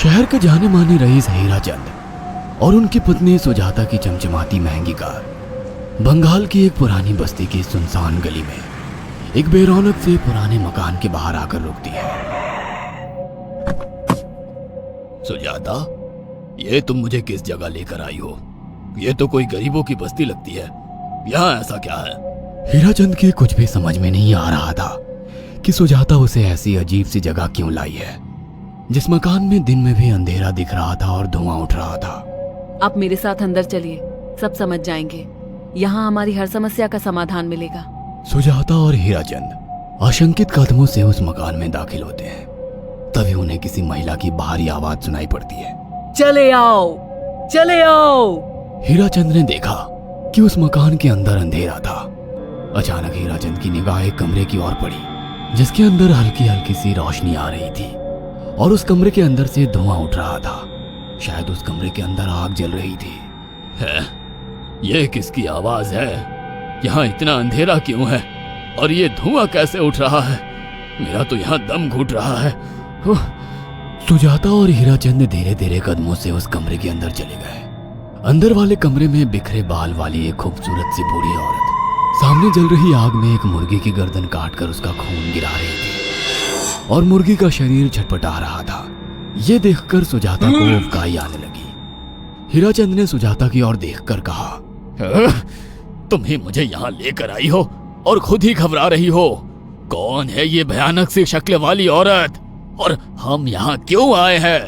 शहर के जाने माने रईस हीरा चंद और उनकी पत्नी सुजाता की चमचमाती महंगी कार बंगाल की एक पुरानी बस्ती की सुनसान गली में एक बेरौनक से पुराने मकान के बाहर आकर रुकती है। सुजाता, ये तुम मुझे किस जगह लेकर आई हो? ये तो कोई गरीबों की बस्ती लगती है। यहाँ ऐसा क्या है? हीरा चंद के कुछ भी समझ में नहीं आ रहा था कि सुजाता उसे ऐसी अजीब सी जगह क्यों लाई है, जिस मकान में दिन में भी अंधेरा दिख रहा था और धुआं उठ रहा था। आप मेरे साथ अंदर चलिए, सब समझ जाएंगे। यहाँ हमारी हर समस्या का समाधान मिलेगा। सुजाता और हीरा चंद आशंकित कदमों से उस मकान में दाखिल होते हैं। तभी उन्हें किसी महिला की भारी आवाज सुनाई पड़ती है। चले आओ, चले आओ। हीरा चंद ने देखा कि उस मकान के अंदर अंधेरा था। अचानक हीरा चंद की निगाह एक कमरे की ओर पड़ी, जिसके अंदर हल्की हल्की सी रोशनी आ रही थी और उस कमरे के अंदर से धुआं उठ रहा था। शायद उस कमरे के अंदर आग जल रही थी। है? ये किसकी आवाज है? यहाँ इतना अंधेरा क्यों है और ये धुआं कैसे उठ रहा है? मेरा तो यहाँ दम घुट रहा है। सुजाता और हीरा चंद धीरे धीरे कदमों से उस कमरे के अंदर चले गए। अंदर वाले कमरे में बिखरे बाल वाली एक खूबसूरत सी बूढ़ी औरत सामने जल रही आग में एक मुर्गी की गर्दन काटकर उसका खून गिरा रही थी और मुर्गी का शरीर छटपटा रहा था। ये देखकर सुजाता को उबकाई आने लगी। हीरा चंद ने सुजाता की ओर देखकर कहा, तुम ही मुझे यहाँ लेकर आई हो और खुद ही घबरा रही हो। कौन है ये भयानक सी शक्ल वाली औरत और हम यहाँ क्यों आए हैं?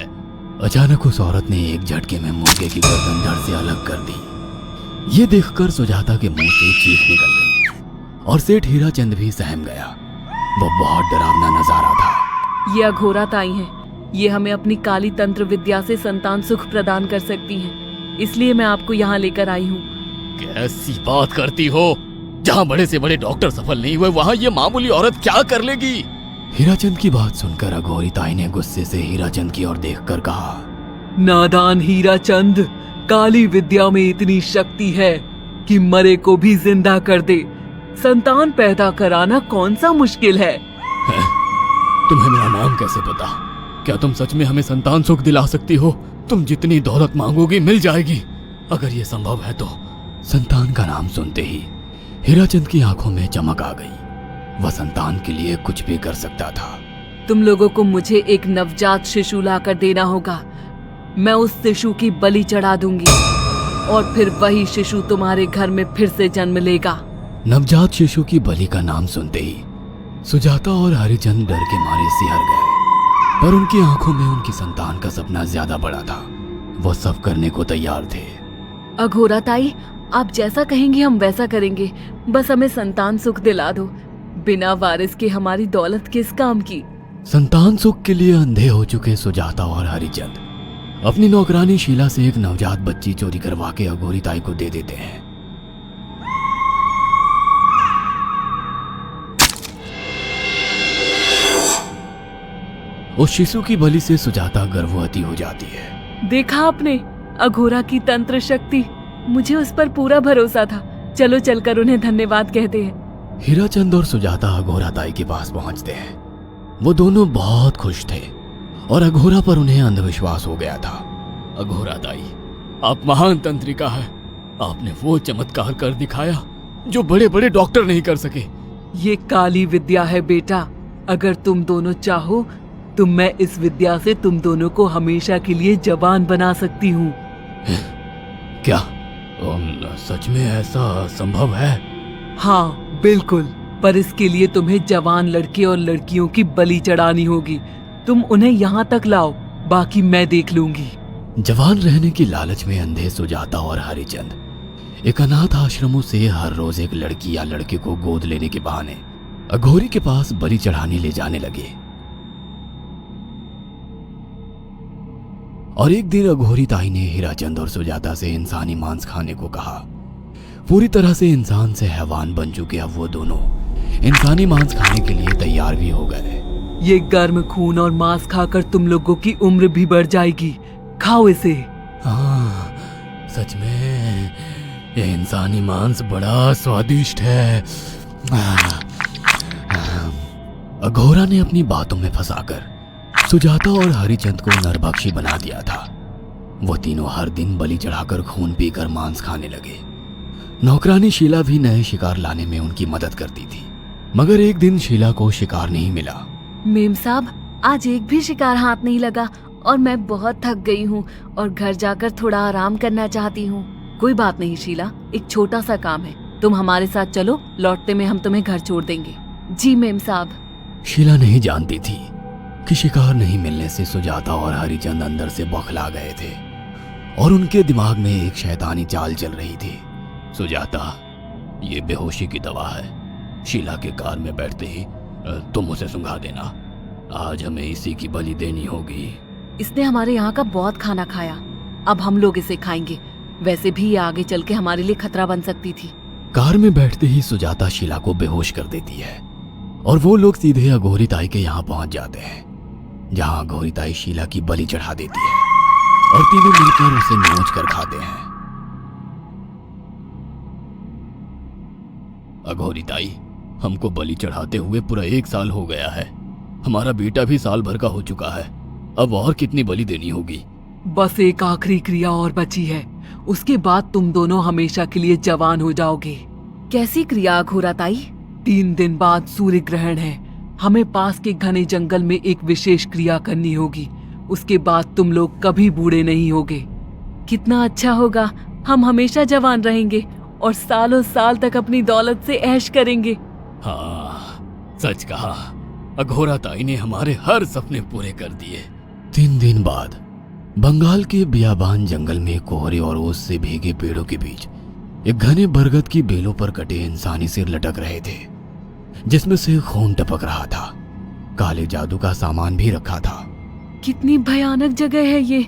अचानक उस औरत ने एक झटके में मुर्गे की गर्दन धड़ से अलग कर दी। ये देखकर सुजाता के मुंह से चीख निकल गई और सेठ हीरा चंद भी सहम गया। वो बहुत डरावना नजारा था। ये अघोरा ताई हैं। ये हमें अपनी काली तंत्र विद्या से संतान सुख प्रदान कर सकती हैं। इसलिए मैं आपको यहाँ लेकर आई हूँ। कैसी बात करती हो? जहाँ बड़े से बड़े डॉक्टर सफल नहीं हुए, वहाँ ये मामूली औरत क्या कर लेगी? हीराचंद की बात सुनकर अघोरी ताई ने गुस्से से हीराचंद की ओर देखकर कहा, नादान हीराचंद, काली विद्या में इतनी शक्ति है कि मरे को भी जिंदा कर दे। संतान पैदा कराना कौन सा मुश्किल है? तुम्हें मेरा नाम कैसे पता? क्या तुम सच में हमें संतान सुख दिला सकती हो? तुम जितनी दौलत मांगोगी मिल जाएगी, अगर ये संभव है तो। संतान का नाम सुनते ही हीराचंद की आंखों में चमक आ गई। वह संतान के लिए कुछ भी कर सकता था। तुम लोगों को मुझे एक नवजात शिशु लाकर देना होगा। मैं उस शिशु की बलि चढ़ा दूंगी और फिर वही शिशु तुम्हारे घर में फिर से जन्म लेगा। नवजात शिशु की बलि का नाम सुनते ही सुजाता और हरिचंद डर के मारे सिहर गए, पर उनकी आंखों में उनकी संतान का सपना ज्यादा बड़ा था। वो सब करने को तैयार थे। अघोरा ताई, आप जैसा कहेंगे हम वैसा करेंगे। बस हमें संतान सुख दिला दो। बिना वारिस के हमारी दौलत किस काम की? संतान सुख के लिए अंधे हो चुके सुजाता और हरिचंद अपनी नौकरानी शीला से एक नवजात बच्ची चोरी करवा के अघोरी ताई को दे देते हैं। उस शिशु की बलि से सुजाता गर्भवती हो जाती है। देखा आपने अघोरा की तंत्र शक्ति? मुझे उस पर पूरा भरोसा था। चलो चलकर उन्हें धन्यवाद कहते हैं। हीराचंद और सुजाता अघोरा ताई के पास पहुंचते हैं। वो दोनों बहुत खुश थे और अघोरा पर उन्हें अंधविश्वास हो गया था। अघोरा ताई, आप महान तंत्रिका है। आपने वो चमत्कार कर दिखाया जो बड़े बड़े डॉक्टर नहीं कर सके। ये काली विद्या है बेटा। अगर तुम दोनों चाहो तो मैं इस विद्या से तुम दोनों को हमेशा के लिए जवान बना सकती हूँ। क्या सच में ऐसा संभव है? हाँ बिल्कुल, पर इसके लिए तुम्हें जवान लड़के और लड़कियों की बलि चढ़ानी होगी। तुम उन्हें यहाँ तक लाओ, बाकी मैं देख लूंगी। जवान रहने की लालच में अंधे सुजाता और हरिचंद एक अनाथ आश्रमों से हर रोज एक लड़की या लड़के को गोद लेने के बहाने अघोरी के पास बलि चढ़ाने ले जाने लगे। और एक दिन अघोरी ताई ने हीराचंद और सुजाता से इंसानी मांस खाने को कहा। पूरी तरह से इंसान से हैवान बन चुके अब वो दोनों इंसानी मांस खाने के लिए तैयार भी हो गए। ये गर्म खून और मांस खाकर तुम लोगों की उम्र भी बढ़ जाएगी। खाओ इसे। हाँ, सच में ये इंसानी मांस बड़ा स्वादिष्ट है। अघोरा ने अपनी बातों में फंसाकर सुजाता और हरिचंद को नरभक्षी बना दिया था। वो तीनों हर दिन बलि चढ़ाकर खून पीकर मांस खाने लगे। नौकरानी शीला भी नए शिकार लाने में उनकी मदद करती थी, मगर एक दिन शीला को शिकार नहीं मिला। मेम साहब, आज एक भी शिकार हाथ नहीं लगा और मैं बहुत थक गई हूँ और घर जाकर थोड़ा आराम करना चाहती हूँ। कोई बात नहीं शीला, एक छोटा सा काम है, तुम हमारे साथ चलो, लौटते में हम तुम्हें घर छोड़ देंगे। जी मेम साहब। शीला नहीं जानती थी कि शिकार नहीं मिलने से सुजाता और हरिचंद अंदर से बौखला गए थे और उनके दिमाग में एक शैतानी चाल चल रही थी। सुजाता, ये बेहोशी की दवा है। शीला के कार में बैठते ही तुम उसे सुंघा देना। आज हमें इसी की बलि देनी होगी। इसने हमारे यहाँ का बहुत खाना खाया, अब हम लोग इसे खाएंगे। वैसे भी ये आगे चल के हमारे लिए खतरा बन सकती थी। कार में बैठते ही सुजाता शीला को बेहोश कर देती है और वो लोग सीधे अघोरी ताई के यहाँ पहुंच जाते हैं, जहाँ अघोरी ताई शीला की बलि चढ़ा देती है और तीनों मिलकर उसे नोच कर खाते हैं। अघोरी ताई, हमको बलि चढ़ाते हुए पूरा 1 साल हो गया है। हमारा बेटा भी साल भर का हो चुका है। अब और कितनी बलि देनी होगी? बस एक आखिरी क्रिया और बची है, उसके बाद तुम दोनों हमेशा के लिए जवान हो जाओगे। कैसी क्रिया अघोरा ताई? 3 दिन बाद सूर्य ग्रहण है। हमें पास के घने जंगल में एक विशेष क्रिया करनी होगी। उसके बाद तुम लोग कभी बूढ़े नहीं होगे। कितना अच्छा होगा, हम हमेशा जवान रहेंगे और सालों साल तक अपनी दौलत से ऐश करेंगे। हाँ, सच कहा। अघोरा ताई ने हमारे हर सपने पूरे कर दिए। 3 दिन बाद बंगाल के बियाबान जंगल में कोहरे और ओस से भीगे पेड़ों के बीच एक घने बरगद की बेलों पर कटे इंसानी सिर लटक रहे थे, जिसमें से खून टपक रहा था। काले जादू का सामान भी रखा था। कितनी भयानक जगह है ये,